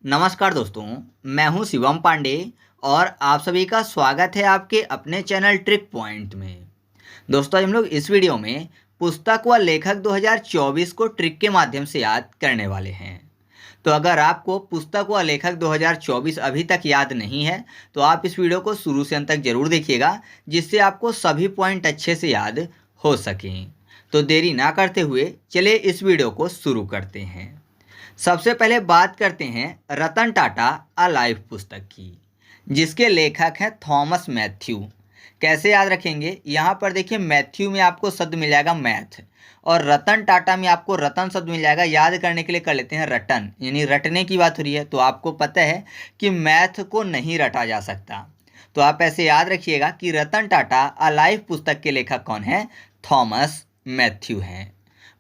नमस्कार दोस्तों, मैं हूं शिवम पांडे और आप सभी का स्वागत है आपके अपने चैनल ट्रिक पॉइंट में। दोस्तों, हम लोग इस वीडियो में पुस्तक व लेखक 2024 को ट्रिक के माध्यम से याद करने वाले हैं। तो अगर आपको पुस्तक व लेखक 2024 अभी तक याद नहीं है तो आप इस वीडियो को शुरू से अंत तक जरूर देखिएगा, जिससे आपको सभी पॉइंट अच्छे से याद हो सकें। तो देरी ना करते हुए चलिए इस वीडियो को शुरू करते हैं। सबसे पहले बात करते हैं रतन टाटा अ लाइफ पुस्तक की, जिसके लेखक हैं थॉमस मैथ्यू। कैसे याद रखेंगे? यहाँ पर देखिए, मैथ्यू में आपको शब्द मिल जाएगा मैथ और रतन टाटा में आपको रतन शब्द मिल जाएगा। याद करने के लिए कर लेते हैं रटन, यानी रटने की बात हो रही है। तो आपको पता है कि मैथ को नहीं रटा जा सकता, तो आप ऐसे याद रखिएगा कि रतन टाटा अ लाइफ पुस्तक के लेखक कौन है? थॉमस मैथ्यू हैं।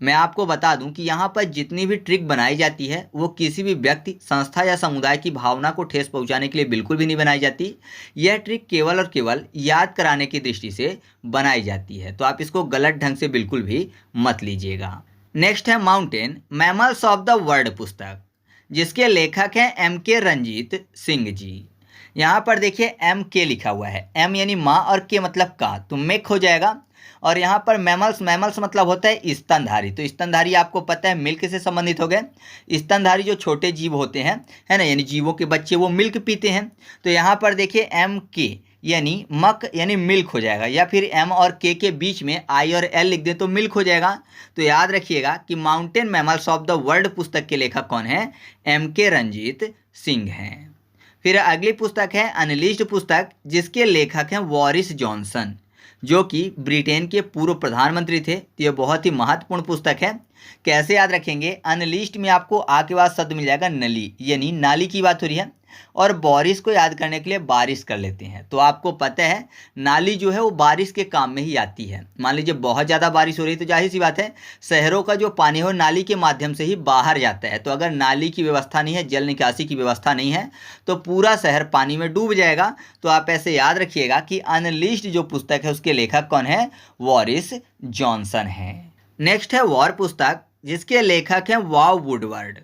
मैं आपको बता दूं कि यहाँ पर जितनी भी ट्रिक बनाई जाती है वो किसी भी व्यक्ति, संस्था या समुदाय की भावना को ठेस पहुंचाने के लिए बिल्कुल भी नहीं बनाई जाती। यह ट्रिक केवल और केवल याद कराने की दृष्टि से बनाई जाती है, तो आप इसको गलत ढंग से बिल्कुल भी मत लीजिएगा। नेक्स्ट है mountain mammals of the world पुस्तक, जिसके लेखक हैं M.K. रंजीत सिंह जी। यहाँ पर देखिए M.K. लिखा हुआ है, M यानी माँ और K मतलब का, तो मेक हो जाएगा। और यहाँ पर मैमल्स, मैमल्स मतलब होता है स्तनधारी। तो स्तनधारी आपको पता है मिल्क से संबंधित हो गए। स्तनधारी जो छोटे जीव होते हैं, है ना, यानी जीवों के बच्चे, वो मिल्क पीते हैं। तो यहाँ पर देखिए M.K. यानी मक यानी मिल्क हो जाएगा, या फिर M और K के बीच में I और L लिख दें तो मिल्क हो जाएगा। तो याद रखिएगा कि mountain mammals of the world पुस्तक के लेखक कौन है? M.K. रंजीत सिंह हैं। फिर अगली पुस्तक है अनलिस्टेड पुस्तक, जिसके लेखक हैं वॉरिस जॉनसन, जो कि ब्रिटेन के पूर्व प्रधानमंत्री थे। तो यह बहुत ही महत्वपूर्ण पुस्तक है। कैसे याद रखेंगे? अनलिस्ट में आपको आ के बाद शब्द मिल जाएगा नली, यानी नाली की बात हो रही है। और बारिश को याद करने के लिए बारिश कर लेते हैं। तो आपको पता है नाली जो है वो बारिश के काम में ही आती है। मान लीजिए बहुत ज़्यादा बारिश हो रही है तो जाहिर सी बात है शहरों का जो पानी हो नाली के माध्यम से ही बाहर जाता है। तो अगर नाली की व्यवस्था नहीं है, जल निकासी की व्यवस्था नहीं है, तो पूरा शहर पानी में डूब जाएगा। तो आप ऐसे याद रखिएगा कि अनलिस्टेड जो पुस्तक है उसके लेखक कौन है? वॉरिस जॉनसन है। नेक्स्ट है वॉर पुस्तक, जिसके लेखक हैं वाव वुडवर्ड।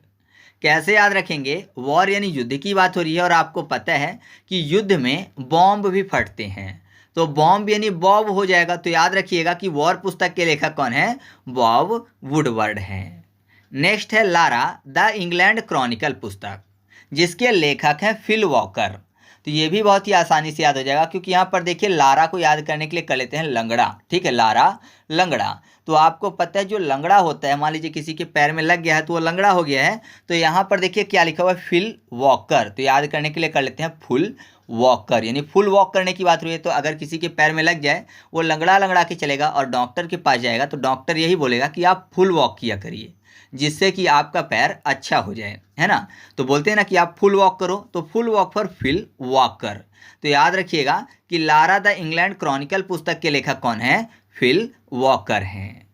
कैसे याद रखेंगे? वॉर यानी युद्ध की बात हो रही है और आपको पता है कि युद्ध में बॉम्ब भी फटते हैं, तो बॉम्ब यानी बॉब हो जाएगा। तो याद रखिएगा कि वॉर पुस्तक के लेखक कौन है? वाव वुडवर्ड हैं। नेक्स्ट है लारा द इंग्लैंड क्रॉनिकल पुस्तक, जिसके लेखक हैं फिल वॉकर। तो ये भी बहुत ही आसानी से याद हो जाएगा, क्योंकि यहाँ पर देखिए लारा को याद करने के लिए कर लेते हैं लंगड़ा। ठीक है, लारा लंगड़ा। तो आपको पता है जो लंगड़ा होता है, मान लीजिए किसी के पैर में लग गया है तो वो लंगड़ा हो गया है। तो यहाँ पर देखिए क्या लिखा हुआ है? Phil Walker. तो याद करने के लिए कर लेते हैं फुल वॉकर, यानी फुल वॉक करने की बात हुई है। तो अगर किसी के पैर में लग जाए, वो लंगड़ा लंगड़ा के चलेगा और डॉक्टर के पास जाएगा, तो डॉक्टर यही बोलेगा कि आप फुल वॉक किया करिए, जिससे कि आपका पैर अच्छा हो जाए, है ना। तो बोलते हैं ना कि आप फुल वॉक करो, तो full walk for Phil Walker. तो याद रखिएगा कि लारा द इंग्लैंड क्रॉनिकल पुस्तक के लेखक कौन है? फिल वॉकर हैं।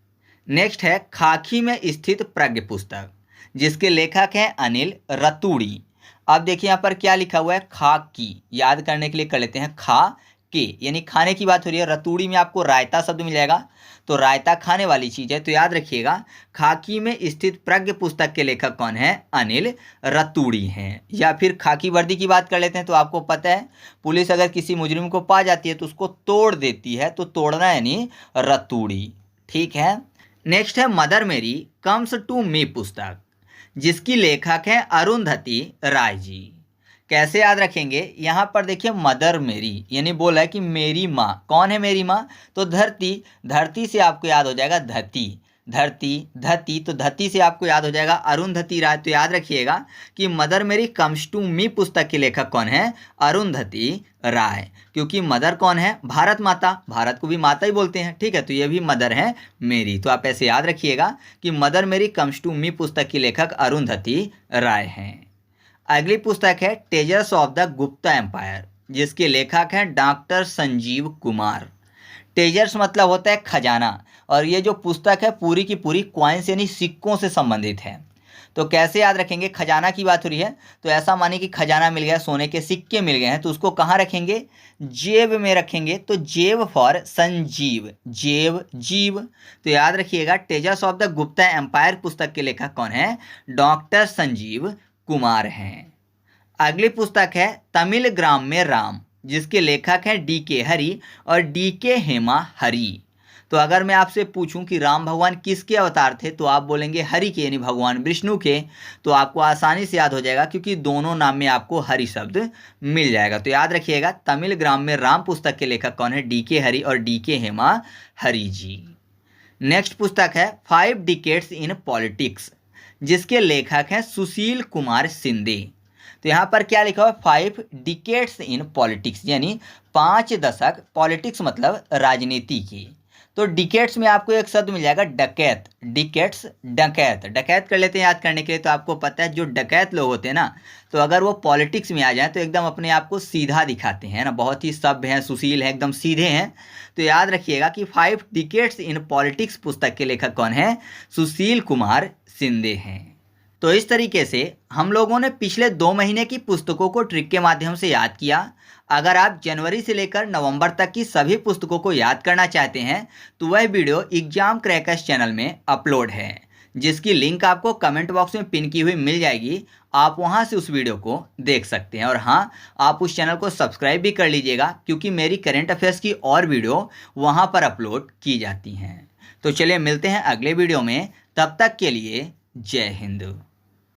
नेक्स्ट है खाकी में स्थित प्रज्ञ पुस्तक, जिसके लेखक हैं अनिल रतूड़ी। अब देखिए यहाँ पर क्या लिखा हुआ है? खाकी। याद करने के लिए कर लेते हैं खा के, यानी खाने की बात हो रही है। रतूड़ी में आपको रायता शब्द मिल जाएगा, तो रायता खाने वाली चीज है। तो याद रखिएगा खाकी में स्थित प्रज्ञ पुस्तक के लेखक कौन है? अनिल रतूड़ी हैं। या फिर खाकी वर्दी की बात कर लेते हैं। तो आपको पता है पुलिस अगर किसी मुजरिम को पा जाती है तो उसको तोड़ देती है, तो तोड़ना यानी रतूड़ी। ठीक है। नेक्स्ट है मदर मेरी कम्स टू मी पुस्तक, जिसकी लेखक है अरुंधति राय जी। कैसे याद रखेंगे? यहाँ पर देखिए मदर मेरी यानी बोला है कि मेरी माँ। कौन है मेरी माँ? तो धरती। धरती से आपको याद हो जाएगा धती, धरती धती, तो धती से आपको याद हो जाएगा अरुंधति राय। तो याद रखिएगा कि मदर मेरी कम्स टू मी पुस्तक के लेखक कौन है? अरुंधति राय। क्योंकि मदर कौन है? भारत माता, भारत को भी माता ही बोलते हैं। ठीक है, तो ये भी मदर है मेरी। तो आप ऐसे याद रखिएगा कि मदर मेरी कम्स टू मी पुस्तक की लेखक अरुंधति राय हैं। अगली पुस्तक है treasures of the Gupta empire, जिसके लेखक हैं डॉक्टर संजीव कुमार। ट्रेजर्स मतलब होता है खजाना, और ये जो पुस्तक है पूरी की पूरी कॉइन्स यानी सिक्कों से संबंधित है। तो कैसे याद रखेंगे? खजाना की बात हो रही है, तो ऐसा मानिए कि खजाना मिल गया, सोने के सिक्के मिल गए हैं, तो उसको कहाँ रखेंगे? जेब में रखेंगे। तो जेब फॉर संजीव, जेब जीव। तो याद रखिएगा treasures of the Gupta empire पुस्तक के लेखक कौन है? डॉक्टर संजीव कुमार हैं। अगली पुस्तक है तमिल ग्राम में राम, जिसके लेखक हैं DK हरि और DK हेमा हरि। तो अगर मैं आपसे पूछूं कि राम भगवान किसके अवतार थे तो आप बोलेंगे हरि के, यानी भगवान विष्णु के। तो आपको आसानी से याद हो जाएगा क्योंकि दोनों नाम में आपको हरि शब्द मिल जाएगा। तो याद रखिएगा तमिल ग्राम में राम पुस्तक के लेखक कौन है? DK हरि और DK हेमा हरि जी। नेक्स्ट पुस्तक है 5 डिकेड्स इन पॉलिटिक्स, जिसके लेखक हैं सुशील कुमार शिंदे। तो यहाँ पर क्या लिखा हुआ है? 5 डिकेड्स इन पॉलिटिक्स, यानी 5 दशक, पॉलिटिक्स मतलब राजनीति की। तो डिकेट्स में आपको एक शब्द मिल जाएगा डकैत, डिकेट्स डकैत, डकैत कर लेते हैं याद करने के लिए। तो आपको पता है जो डकैत लोग होते हैं ना, तो अगर वो पॉलिटिक्स में आ जाए तो एकदम अपने आप को सीधा दिखाते हैं ना, बहुत ही सभ्य हैं, सुशील हैं, एकदम सीधे हैं। तो याद रखिएगा कि 5 डिकेट्स इन पॉलिटिक्स पुस्तक के लेखक कौन है? सुशील कुमार शिंदे हैं। तो इस तरीके से हम लोगों ने पिछले 2 महीने की पुस्तकों को ट्रिक के माध्यम से याद किया। अगर आप जनवरी से लेकर नवंबर तक की सभी पुस्तकों को याद करना चाहते हैं तो वह वीडियो एग्जाम क्रैकर्स चैनल में अपलोड है, जिसकी लिंक आपको कमेंट बॉक्स में पिन की हुई मिल जाएगी। आप वहां से उस वीडियो को देख सकते हैं। और हाँ, आप उस चैनल को सब्सक्राइब भी कर लीजिएगा क्योंकि मेरी करंट अफेयर्स की और वीडियो वहां पर अपलोड की जाती हैं। तो चलिए मिलते हैं अगले वीडियो में, तब तक के लिए जय हिंद।